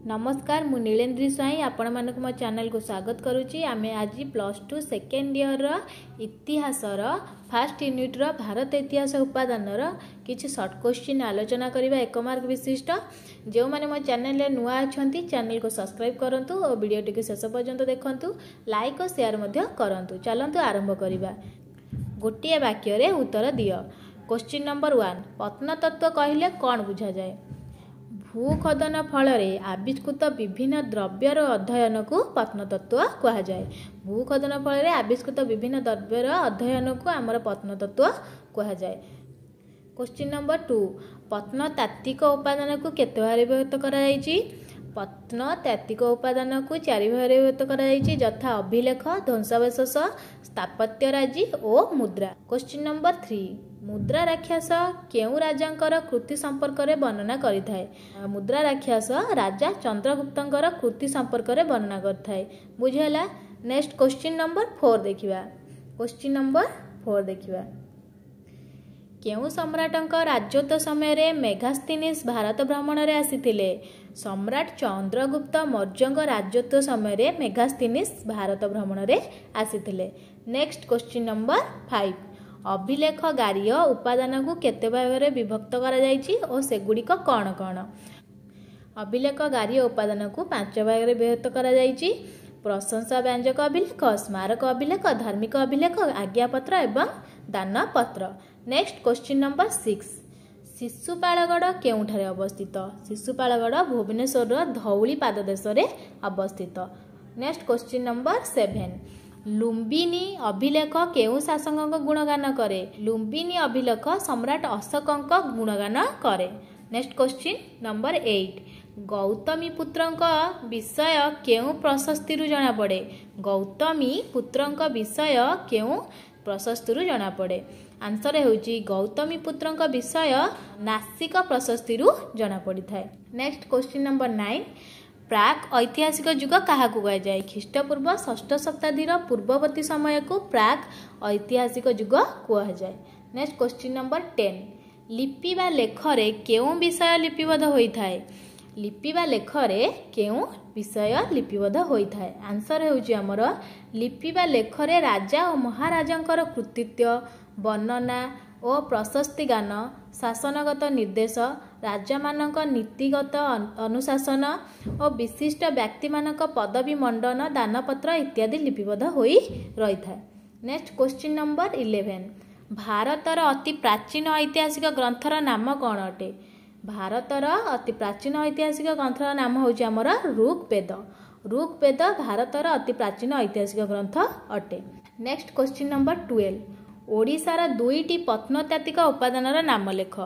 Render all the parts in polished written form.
नमस्कार मु नीलेन्द्री स्वाई आपण मानक मो चैनल को स्वागत करुच्ची। आमे आज +2 सेकेंड ईयर इतिहास फर्स्ट यूनिट भारत इतिहास उपादान किसी शॉर्ट क्वेश्चन आलोचना करबा 1 मार्क विशिष्ट। जो माने मो चैनल रे नुआ अछंती चैनल को सब्सक्राइब करंतु और वीडियो टिके शेष पर्यंत देखंतु, लाइक और शेयर मध्य करंतु। चलंतु आरंभ करबा। गोटिए वाक्य रे उत्तर दियो। क्वेश्चन नंबर 1, प्रत्नतत्व कहले कौन बुझा जाए? भूखदन फल आविष्कृत विभिन्न द्रव्यर अध्ययन को प्रत्नतत्व कहा जाए। भूखदन फल आविष्कृत विभिन्न द्रव्यर अध्ययन को आमर प्रत्नतत्व कहा जाए। क्वेश्चन नंबर 2, प्रत्नतात्विक उपादान को केते भाग विभक्त करा जायछि? प्रत्नतात्विक उपादान को 4 भाग विभक्त करा जायछि, यथा अभिलेख, ध्वंसावशेष, स्थापत्यराजी और मुद्रा। क्वेश्चन नंबर 3, मुद्रा राक्षस केउ राजांकर कृति संपर्क रे वर्णना करिथाय? मुद्रा राक्षस राजा चंद्रगुप्तंकर कृति संपर्क रे वर्णना करथाय। बुझेला? नेक्स्ट क्वेश्चन नंबर 4 देखिबा। क्वेश्चन नंबर 4 देखिबा। केउ सम्राटंक राजत्व समय रे मेगास्थनीस भारत भ्रमण रे आसीथिले? सम्राट चंद्रगुप्त मौर्यंक राजत्व समय रे मेगास्थनीस भारत भ्रमण रे आसीथिले। नेक्स्ट क्वेश्चन नंबर 5, अभिलेख गारिय उपादान को केते भाग रे विभक्त करा जायछि और सेगुड़िक कौन कौन? अभिलेख गारिय उपादान को 5 भाग रे विभक्त करा जायछि। प्रशंसा व्यंजक अभिलेख, स्मारक अभिलेख, धार्मिक अभिलेख, आज्ञापत्र एवं दानपत्र। नेक्स्ट क्वेश्चन नंबर 6, शिशुपालगढ़ केउठारे अवस्थित? शिशुपालगढ़ भुवनेश्वर धौली पाददेश रे अवस्थित। नेक्स्ट क्वेश्चन नंबर 7, लुम्बिनी अभिलेख केउ शासक गुणगान करे? लुम्बिनी अभिलेख सम्राट अशोक गुणगान करे। नेक्स्ट क्वेश्चन नंबर 8, गौतमी पुत्रंक विषय केउ प्रशस्ति जना पड़े? गौतमी पुत्रंक विषय केउ प्रशस्ति जना पड़े? आंसर हेउची गौतमी पुत्रंक विषय नासिक प्रशस्ति जना पड़ी थाए। नेक्स्ट क्वेश्चन नंबर 9, प्राक ऐतिहासिक युग क्या कह जाए? ख्रीष्टपूर्व 6ठ शताब्दी पूर्ववर्ती समय को प्राक ऐतिहासिक युग कह जाए। नेक्स्ट क्वेश्चन नंबर 10, लिपि बा लेखरे केउ विषय लिपिबद्ध होता है? लिपि बा लेखरे केउ विषय लिपिबद्ध होता है? आंसर हेउची हमर लिपि बा लेखरे राजा और महाराजांकर कृतित्व, वर्णना और प्रशस्ति गान, शासनगत निर्देश, राजा मानक नीतिगत अनुशासन और विशिष्ट व्यक्ति मानक पदवी मंडन, दानपत्र इत्यादि लिपिबद्ध होई रही था। नेक्स्ट क्वेश्चन नंबर 11, भारतर अति प्राचीन ऐतिहासिक ग्रंथर नाम कौन अटे? भारतर अति प्राचीन ऐतिहासिक ग्रंथर नाम होची हमर ऋग्वेद। ऋग्वेद भारतर अति प्राचीन ऐतिहासिक ग्रंथ अटे। नेक्स्ट क्वेश्चन नंबर 12, ओडिशार 2टी प्रत्नतात्विक उपादानर नाम लेख।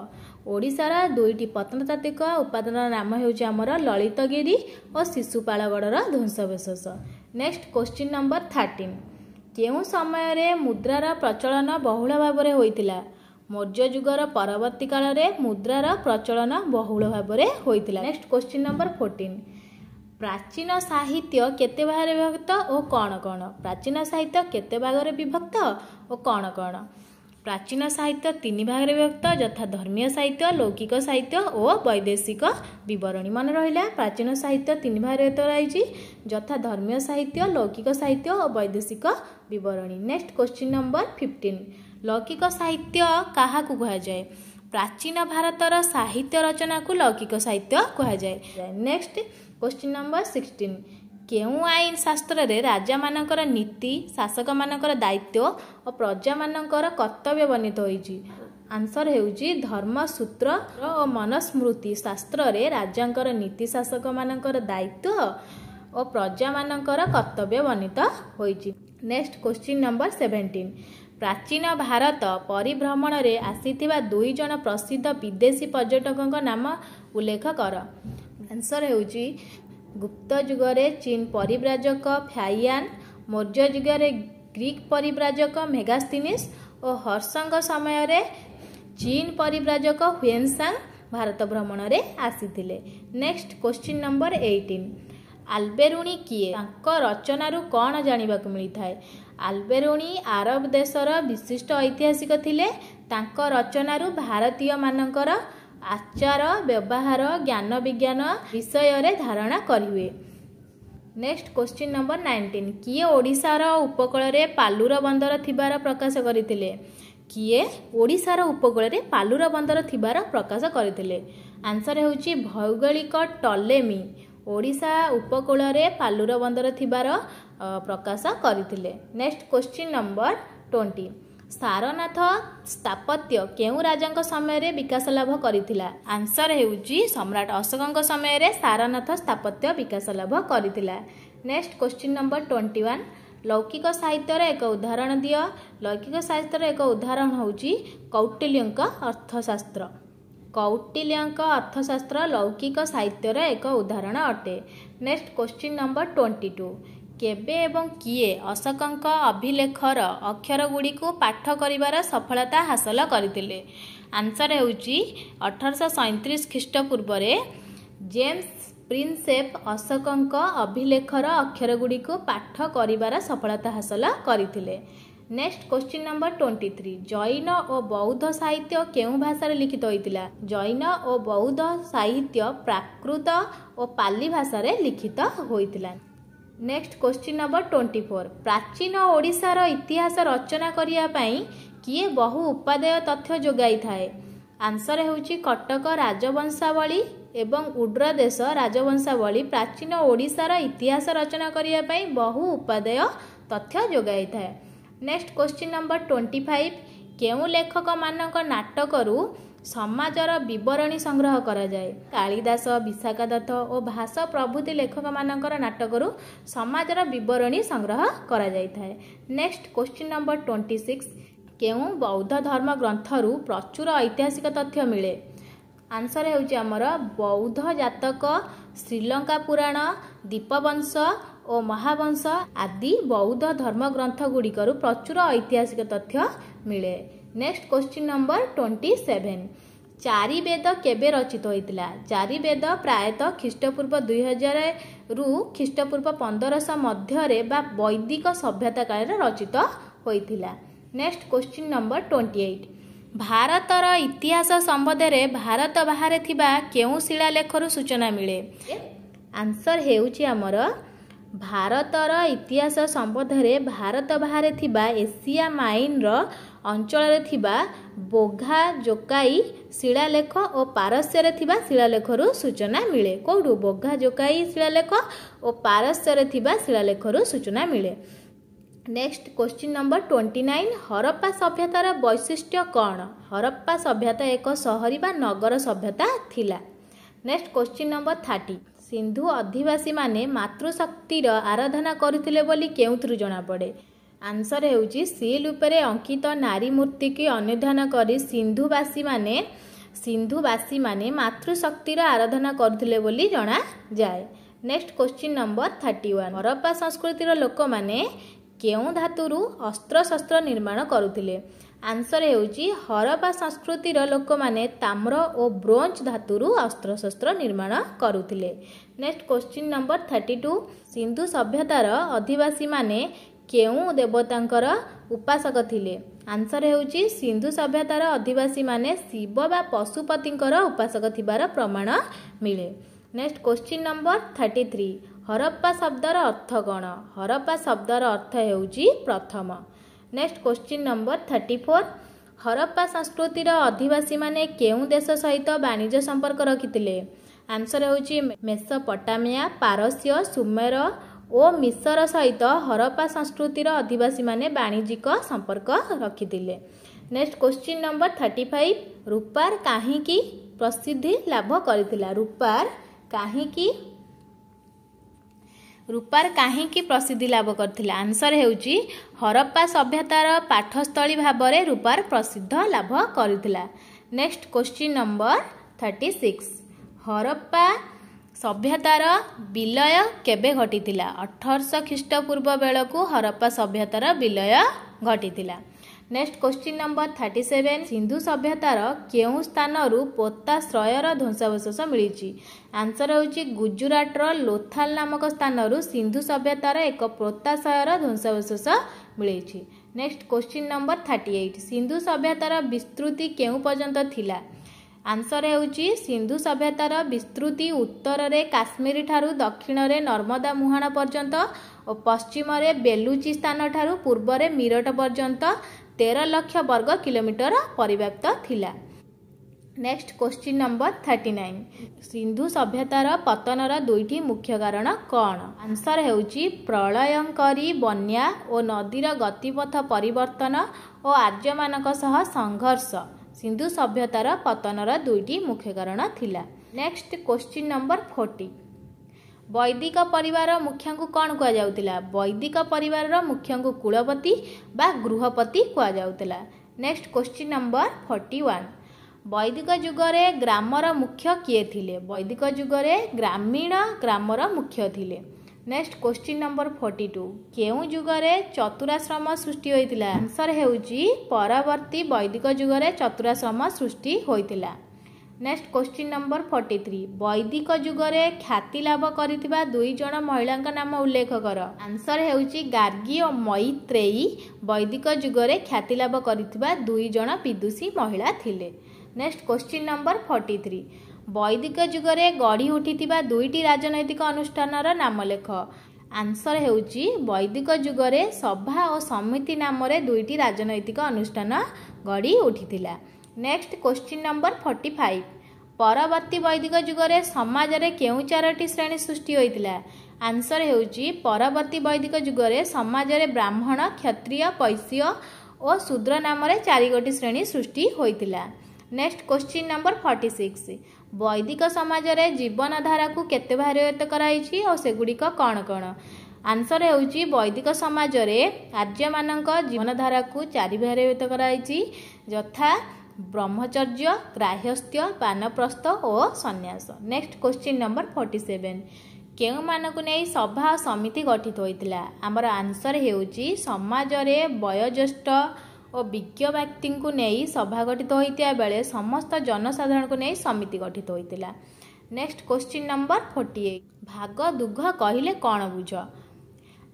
ओडिशार 2टी प्रत्नतात्विक उपादानर नाम हेउची हमर ललितगिरी और शिशुपालगढ़ ध्वंसावशेष। नेक्स्ट क्वेश्चन नंबर 13, केउ समय रे मुद्रार प्रचलन बहुल भाव रे होइतिला? मौर्य युगर परवर्ती काल रे मुद्रार प्रचलन बहुल भाव रे होइतिला। नेक्स्ट क्वेश्चन नंबर 14, प्राचीन साहित्य केते भाग रे विभक्त और कौन कौन? प्राचीन साहित्य केते भाग रे विभक्त और कौन कौन? प्राचीन साहित्य 3 भाग रे विभक्त, यथा धर्मीय साहित्य, लौकिक साहित्य और वैदेशिक विवरणी। मन रहिला प्राचीन साहित्य 3 भाग रे रही, यथा धर्मीय साहित्य, लौकिक साहित्य और वैदेशिक विवरणी। नेक्स्ट क्वेश्चन नंबर 15, लौकिक साहित्य काहा को कहा जाए? प्राचीन भारतर साहित्य रचना को लौकिक साहित्य कहा जाए। नेक्स्ट क्वेश्चन नंबर 16, केउ आईन शास्त्र रे राजा मानकर नीति, शासक मानकर दायित्व और प्रजा मानकर कर्तव्य वर्णित होईची? आंसर हेउची धर्मसूत्र और मनुस्मृति शास्त्र रे राजांकर नीति, शासक मानकर दायित्व और प्रजा मानकर कर्तव्य वर्णित होईची। नेक्स्ट क्वेश्चन नंबर 17, प्राचीन भारत परिभ्रमण रे आसीथिबा 2 जन प्रसिद्ध विदेशी पर्यटकों नाम उल्लेख कर। आंसर हेउची गुप्त युगरे चीन परिव्राजक फाइयान, मौर्य युगरे ग्रीक परिव्राजक मेगास्थनीस और हर्षंग समय रे चीन परिव्राजक हुएनसांग भारत भ्रमण रे आसीथिले। नेक्स्ट क्वेश्चन नंबर 18, आल्बेरुनी किए? तांको रचनारू कौन जानिबाकु मिलिथाय? आल्बेरुनी आरब देशर विशिष्ट ऐतिहासिक थिले। तांको रचनारू भारतीय मानकर आचार व्यवहार ज्ञान विज्ञान विषय धारणा करिवे। नेक्स्ट क्वेश्चन नंबर 19 किए ओडिशार उपकूल रे पालुर बंदर थिबार प्रकाश करथिले? किए ओडिशार उपकूल रे पालुर बंदर थिबार प्रकाश करथिले? आंसर हेउची भौगोलिक टलेमी ओडिशा उपकूल रे पालुर बंदर थिबार प्रकाश करथिले। नेक्स्ट क्वेश्चन नंबर 20 सारनाथ स्थापत्य केउ राजांक समय रे विकास लाभ करिथिला? आंसर हेउची सम्राट अशोकंक समय रे सारनाथ स्थापत्य विकास लाभ करिथिला। नेक्स्ट क्वेश्चन नंबर 21 लौकिक साहित्य रे एक उदाहरण दियो। लौकिक साहित्य रे एक उदाहरण होउची कौटिल्यंक अर्थशास्त्र। कौटिल्यंक अर्थशास्त्र लौकिक साहित्य रे एक उदाहरण अटे। नेक्स्ट क्वेश्चन नंबर 22 केबे एवं किए अशोकंक अभिलेखर अक्षर गुड़ी को पाठ करिवार सफलता हासिल करथिले? आंसर हेउची 1837 ख्रीष्टपूर्व रे जेम्स प्रिंसेप अशोकंक अभिलेखर अक्षर गुड़ी को पाठ करिवार सफलता हासिल करथिले। नेक्स्ट क्वेश्चन नंबर 23 जैन और बौद्ध साहित्य केउ भाषा रे लिखित होइतिला? जैन और बौद्ध साहित्य प्राकृत और पाली भाषा रे लिखित होइतिला। नेक्स्ट क्वेश्चन नंबर 24 प्राचीन ओडिशार इतिहास रचना करिया पई किए बहु उपादेय तथ्य जोगाई थाए? आंसर हेउची कटक राजवंशावली एवं उड्र देश राजवंशावली प्राचीन ओडिशार इतिहास रचना करिया पई बहु उपादेय तथ्य जोगाई थाए। नेक्स्ट क्वेश्चन नंबर 25 केउ लेखक मानक नाटकरू समाजर विवरणी संग्रह करा जाए? कालिदास विशाखा दत्त और भास प्रभृति लेखक मानकर नाटकरू समाजर विवरणी संग्रह करा जाय थाए। नेक्स्ट क्वेश्चन नंबर 26 केउ बौद्ध धर्म ग्रंथरू प्रचुर ऐतिहासिक तथ्य मिले? आंसर हेउची हमर बौद्ध जातक श्रीलंका पुराण दीपवंश और महावंश आदि बौद्ध धर्म ग्रंथ गुड़िकरू प्रचुर ऐतिहासिक तथ्य मिले। नेक्स्ट क्वेश्चन नंबर 27 चारि वेद केबे रचित होइतिला? चारि वेद प्रायतः ख्रीष्टपूर्व 2000 रु ख्रीष्टपूर्व 1500 मध्य रे बा वैदिक सभ्यता काल रे रचित होइतिला। नेक्स्ट क्वेश्चन नंबर 28 भारतर इतिहास संबंध रे भारत बाहर थिबा केउ शिलालेखरू सूचना मिले? आंसर हेउची हमर भारतर इतिहास संबंध रे भारत बाहर थिबा एशिया माइन रो अंचल रे थिबा बोघा जोकाई शिलालेख और पारस्य रे थिबा शिलालेखरू सूचना मिले। कोडू बोघा जोकाई शिलालेख और पारस्य रे थिबा शिलालेखरू सूचना मिले। नेक्स्ट क्वेश्चन नंबर 29 हरप्पा सभ्यतार वैशिष्ट्य कौन? हरप्पा सभ्यता एक शहरी बा नगर सभ्यता थिला। नेक्स्ट क्वेश्चन नंबर 30 सिंधु आदिवासी माने मातृशक्तिर आराधना करुथिले बोली केउथरु जणा पड़े? आंसर हेउची सील उपरे अंकित नारी मूर्ति की अनुधान करी सिंधुवासी माने मातृशक्तिर आराधना करुथिले बोली जणा जाए। नेक्स्ट क्वेश्चन नंबर 31 हरप्पा संस्कृतिर लोक माने केउ धातुरु अस्त्र शस्त्र निर्माण करुथिले? आंसर हेउची हरप्पा संस्कृतिर लोक माने ताम्र और ब्रोंज धातुरु अस्त्र शस्त्र निर्माण करुथिले। नेक्स्ट क्वेश्चन नंबर 32 सिंधु सभ्यतार आदिवासी माने केउ देवतांकर उपासक थिले? आंसर हेउची सिंधु सभ्यतार आदिवासी माने शिव बा पशुपतिंकर उपासक थिबार प्रमाण मिले। नेक्स्ट क्वेश्चन नंबर 33 हरप्पा शब्दर अर्थ कौन? हरप्पा शब्दर अर्थ हेउची प्रथम। नेक्स्ट क्वेश्चन नंबर 34 हरप्पा संस्कृतिर आदिवासी माने केउ देश सहित वाणिज्य संपर्क रखिथिले? आंसर हेउची मेसोपोटामिया पारस्य सुमेर और मिसर सहित हरप्पा संस्कृतिर आदिवासी माने वाणिज्यिक संपर्क रखिथिले। नेक्स्ट क्वेश्चन नंबर 35 रूपार काहींकी प्रसिद्धि लाभ करथिला? रूपार काहींकी प्रसिद्धि लाभ करथिला? आंसर हेउची हरप्पा सभ्यतार पाठस्थली भाबरे रूपार प्रसिद्ध लाभ करथिला। नेक्स्ट क्वेश्चन नंबर 36 हरप्पा सभ्यतार विलय केबे घटिथिला? 1800 ख्रीष्टपूर्व बेलकू हरप्पा सभ्यतार विलय घटिथिला। नेक्स्ट क्वेश्चन नंबर 37 सिंधु सभ्यतार केउ स्थानरू पोताश्रयर ध्वंसावशेष मिली? आंसर होची गुजरातर लोथाल नामक स्थानरू सिंधु सभ्यतार एक पोताश्रयर ध्वंसावशेष मिली। नेक्स्ट क्वेश्चन नंबर 38 सिंधु सभ्यतार विस्तृति केउ पर्यंत थिला? आंसर हेउची सिंधु सभ्यतार विस्तृति उत्तर रे काश्मीर ठारू दक्षिण रे नर्मदा मुहाण पर्यंत और पश्चिम रे बेलुचिस्तान ठारू पूर्व रे मीरठ पर्यंत 13 लाख वर्ग किलोमीटर परिव्याप्त थिला। नेक्स्ट क्वेश्चन नंबर 39 सिंधु सभ्यतार पतनर दुईटी मुख्य कारण कौन? आंसर हेउची प्रलयंकारी बन्या और नदीर गतिपथ परिवर्तन और आर्यमानक सह संघर्ष सिंधु सभ्यतार पतनर दुईटी मुख्य कारण थिला। नेक्स्ट क्वेश्चन नंबर 40 वैदिक परिवार मुख्य को कौन कह जाउतिला? वैदिक परिवार मुख्य को कुलपति बा गृहपति कह जाउतिला। नेक्स्ट क्वेश्चन नंबर 41 वैदिक जुगरे ग्रामर मुख्य किए थिले? वैदिक जुगरे ग्रामीण ग्रामर मुख्य थिले। नेक्स्ट क्वेश्चन नंबर 42 केउ जुगरे चतुराश्रम सृष्टि होइतिला? आंसर हेउची परवर्ती वैदिक जुगरे चतुराश्रम सृष्टि होइतिला। नेक्स्ट क्वेश्चन नंबर 43 वैदिक जुगरे ख्याति लाभ करिथिबा दुई जण महिलांका नाम उल्लेख कर। आंसर हेउची गार्गी और मैत्रेयी वैदिक जुगरे ख्याति लाभ करिथिबा दुई जण विदुषी महिला थिले। नेक्स्ट क्वेश्चन नंबर 43 वैदिक जुगरे गढ़ी उठिथिबा दुईटी राजनैतिक अनुष्ठानर नाम लेख। आंसर हेउची वैदिक जुगरे सभा और समिति नाम रे दुईटी राजनैतिक अनुष्ठान गढ़ी उठिथिला। नेक्स्ट क्वेश्चन नंबर 45 परवर्ती वैदिक जुगरे समाज रे केउ चारोटी श्रेणी सृष्टि होइतिला? आंसर हेउची परवर्ती वैदिक जुगरे समाज रे ब्राह्मण क्षत्रिय वैश्य और शूद्र नाम रे 4 गोटी श्रेणी सृष्टि होइतिला। नेक्स्ट क्वेश्चन नंबर 46 वैदिक समाज रे जीवन धारा को केते भागीत कराइछि और सेगुड़िक कौन कौन? आंसर हेउची वैदिक समाज रे आर्य मानक जीवन धारा को 4 भागीत कराइछि यथा ब्रह्मचर्य ग्राह्यस्थ्य वानप्रस्थ और सन्यास। नेक्स्ट क्वेश्चन नंबर 47 केउ मानकु नै सभा और समिति गठित होइतिला? हमर आंसर हेउची समाज रे वयोज्येष्ठ और विज्ञ व्यक्ति को नहीं सभा गठित होइतिया बेले समस्त जनसाधारण को नहीं समिति गठित होइतिला। नेक्स्ट क्वेश्चन नंबर 48 भाग दुघ कहिले कौन बुझ?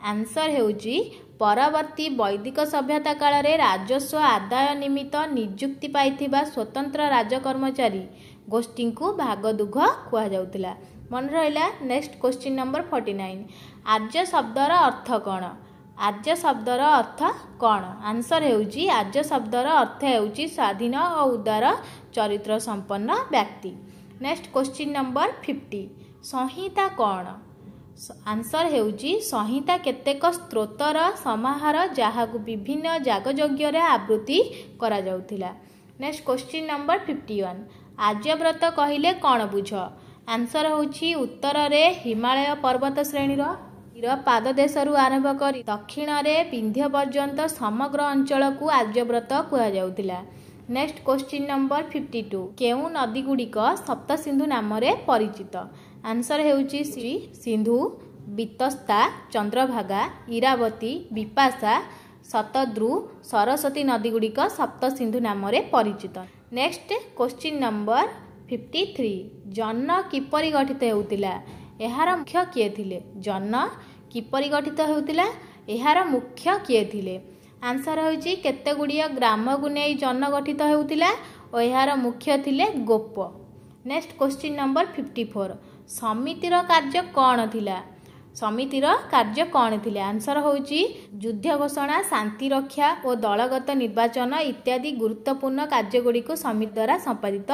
आंसर हेउची परवर्ती वैदिक सभ्यता काल रे राजस्व आदाय निमित्त नियुक्ति पाइथिबा स्वतंत्र राजकर्मचारी गोष्ठी को भाग दुघ कह जाउतिला। मन रहिला। नेक्स्ट क्वेश्चन नंबर 49 आर्य शब्दर अर्थ कौन? आर्य शब्दर अर्थ कौन? आंसर हेउची आर्य शब्दर अर्थ हेउची स्वाधीन और उदार चरित्र संपन्न व्यक्ति। नेक्स्ट क्वेश्चन नंबर 50 संहिता कौन? आंसर हेउची संहिता केतेक स्त्रोतर समाहार जहाकु विभिन्न जागयज्ञ रे आवृत्ति करा जाउथिला। नेक्स्ट क्वेश्चन नंबर 51 आर्यव्रत कहिले कौन बुझ? आंसर हेउची उत्तर रे हिमालय पर्वत श्रेणीर पाददेशरू आरंभ कर दक्षिण रे विंध्य पर्यंत समग्र अंचल को आर्यव्रत कह जाउथिला। नेक्स्ट क्वेश्चन नंबर 52 केउ नदी गुड़िक सप्त सिंधु नाम रे परिचित? आंसर हेउची श्री सिंधु बीतस्ता चंद्रभागा इरावती विपाशा शतद्रु सरस्वती नदी गुड़िक सप्त सिंधु नाम रे परिचित। नेक्स्ट क्वेश्चन नंबर 53 जन्न किपरि गठित हेउतिला? एहार मुख्य किए थिले? जन्न किपरि गठित हेउतिला? एहार मुख्य किए थिले? आंसर हेउची केते गुड़िया ग्राम को नै जन्न गठित हेउतिला और एहार मुख्य थिले गोप। नेक्स्ट क्वेश्चन नंबर 54 समितिर कार्य कौन थिला? समितिर कार्य कौन थिले? आंसर होउची युद्ध घोषणा शांति रक्षा और दलगत निर्वाचन इत्यादि गुरुत्वपूर्ण कार्य गुड़ी को समिति द्वारा संपादित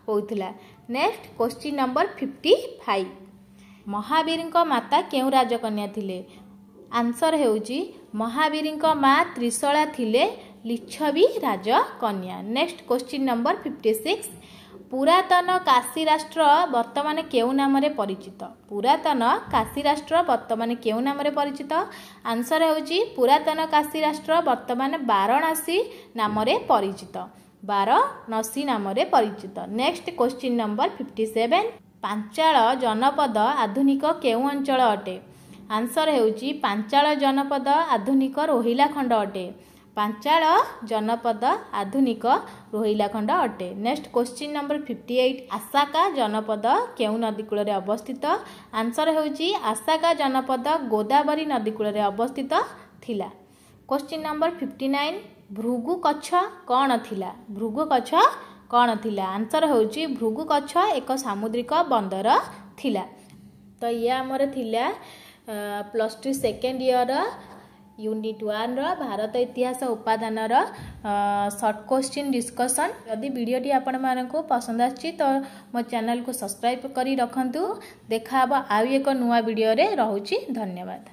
होउथिला। नेक्स्ट क्वेश्चन नंबर 55 महावीर माता केउ राजकन्या थिले? आंसर हेउची महावीर माँ त्रिशला थिले लिच्छवी राजकन्या। नेक्स्ट क्वेश्चन नंबर 56 पुरातन काशी राष्ट्र वर्तमान केउ नाम रे परिचित? पुरातन काशी राष्ट्र वर्तमान केउ नाम रे परिचित? आंसर हेउची पुरातन काशी राष्ट्र वर्तमान वाराणसी नाम रे परिचित। वाराणसी नाम रे परिचित। नेक्स्ट क्वेश्चन नंबर 57 पांचाल जनपद आधुनिक केउ अंचल अटे? आंसर हेउची पांचाल जनपद आधुनिक रोहिला खंड अटे। पांचाल जनपद आधुनिक रोहिला खंड अटे। नेक्स्ट क्वेश्चन नंबर 58 आसाका जनपद केउ नदी कूल रे अवस्थित? आंसर हेउची आसाका जनपद गोदावरी नदी कूल रे अवस्थित थिला। क्वेश्चन नंबर 59 भृगु कच्छ कौन थिला? भृगु कच्छ कौन थिला आंसर होची भृगु कच्छ एक सामुद्रिक बंदर थिला। तो ये आमर थिला +2 सेकेंड ईयर यूनिट 1 भारत इतिहास उपादान शॉर्ट क्वेश्चन डिस्कशन। यदि वीडियोटी आपण मानक पसंद आछि तो मो चैनल को सब्सक्राइब करी रखंतु। देखा आउ एक नुआ वीडियो रे। रहुछि धन्यवाद।